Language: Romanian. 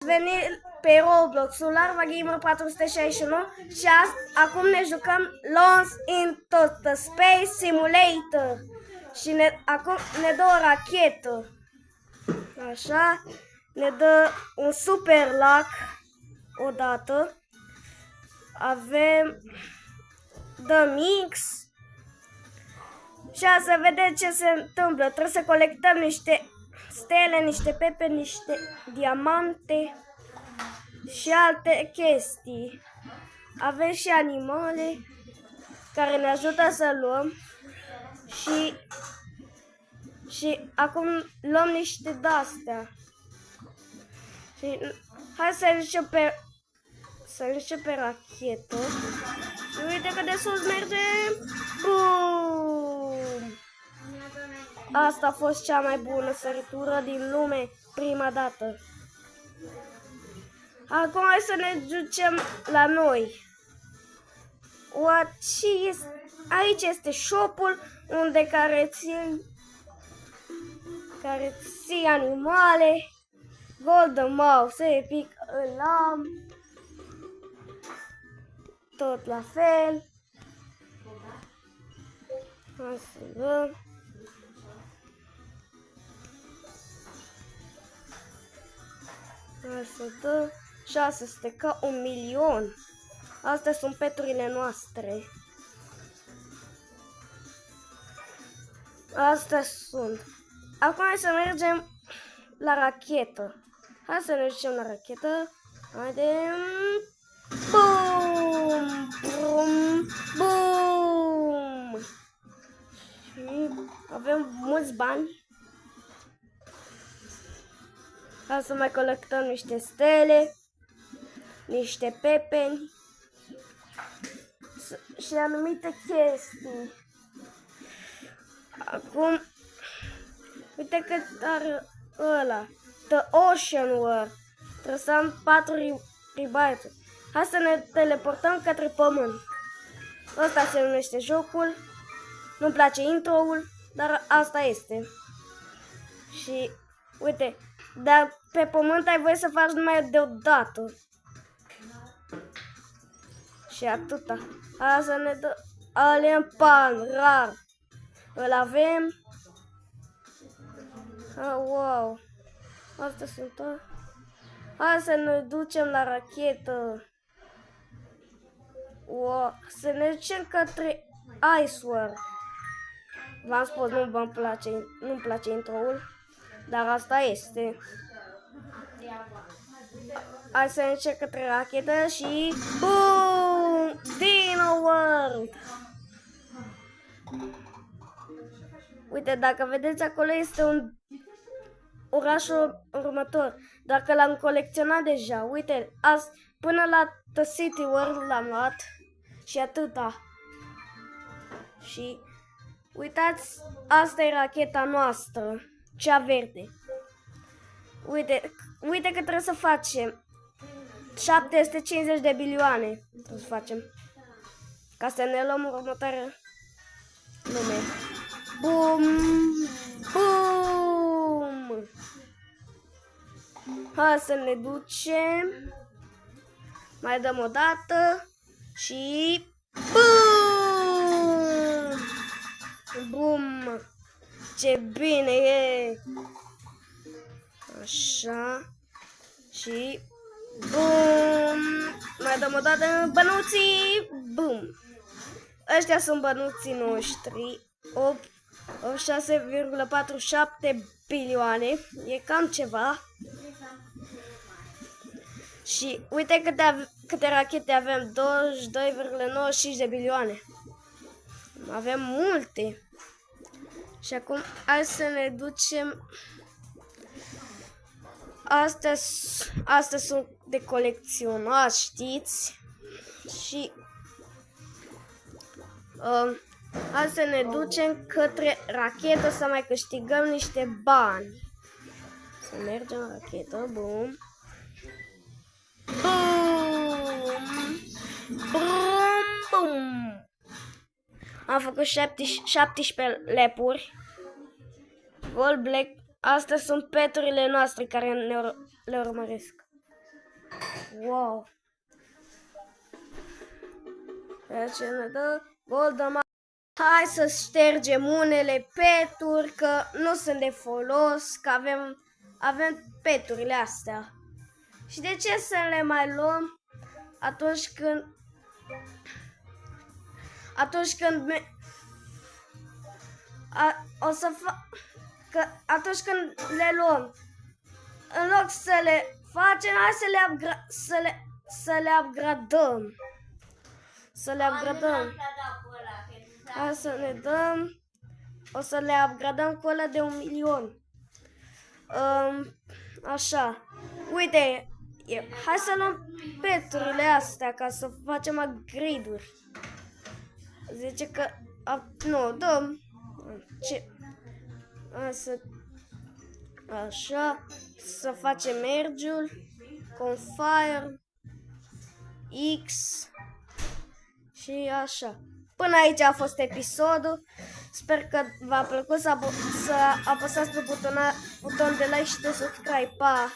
venit pe Roblox, Larva Gamer 461 și acum ne jucăm Lost in the Space Simulator. Și acum ne dă o rachetă. Așa, ne dă un super lac odată. Avem dă mix. Și să vedem ce se întâmplă. Trebuie să colectăm niște stele, niște pepeni, niște diamante și alte chestii. Avem și animale care ne ajută să luăm și acum luăm niște de-astea. Și hai să zicem pe rachetă. Și uite că de sus mergem. Bum! Asta a fost cea mai bună săritură din lume prima dată. Acum hai să ne ducem la noi. Aici este shop-ul unde care ții animale. Golden Mouse, Epic, îl am. Tot la fel. Hai să dăm. Hai să dăm 600 ca 1.000.000. Astea sunt peturile noastre. Astea sunt. Acum hai să mergem la rachetă. Hai să ne ducem la rachetă. Haidem. Bum! Bum! Bum! Și avem mulți bani. Hai să mai colectăm niște stele, niște pepeni și anumite chestii. Acum, uite cât are ăla, The Ocean World. Trebuie să am 4 ribaituri. Hai să ne teleportăm către pământ. Ăsta se numește jocul. Nu-mi place intro-ul, dar asta este. Și uite, dar pe pământ ai voie să faci numai deodată. Și atâta. Hai să ne dă alien pan, rar. Îl avem. Wow. Astea sunt toate. Hai să ne ducem la rachetă. Wow. Să ne ducem către Ice World. V-am spus, nu-mi place intro-ul, dar asta este. Hai să ne ducem către rachetă și BOOM! Dino World! Uite, dacă vedeți acolo este un orașul următor. Dacă l-am colecționat deja, uite, până la The City World l-am luat și atâta. Și uitați, asta e racheta noastră, cea verde. Uite că trebuie să facem 750 de bilioane. Trebuie să facem ca să ne luăm următoarea lume. Bum! Bum! Hai să ne ducem. Mai dăm o dată. Și bum! Bum! Ce bine e! Așa. Și bum! Mai dăm o dată. Bănuții! Bum! Ăștia sunt bănuții noștri. 6,47 bilioane. E cam ceva. Și uite câte rachete avem. 22,95 de bilioane. Avem multe. Și acum hai să ne ducem. Astea sunt de colecționat, știți? Și hai să ne ducem către rachetă să mai câștigăm niște bani. Să mergem la rachetă, bum. Bum! Bum! Bum! Am făcut 17 lepuri. Gold Black. Astea sunt peturile noastre care le urmăresc. Wow. Deci ne dă Golden. Hai să ștergem unele peturi, că nu sunt de folos, că avem peturile astea. Și de ce să le mai luăm atunci când atunci când le luăm, în loc să le facem, hai să le upgradăm. Să le upgradăm. Hai să ne dăm. O să le upgradăm cu ăla de 1.000.000. Așa. Uite, hai să luăm peturile astea ca să facem upgrade-uri. Zice că nu, dăm. Ce? Așa, să facem merge-ul, Confire, X și așa. Până aici a fost episodul. Sper că v-a plăcut, să apăsați pe buton de like și de subscribe. Pa!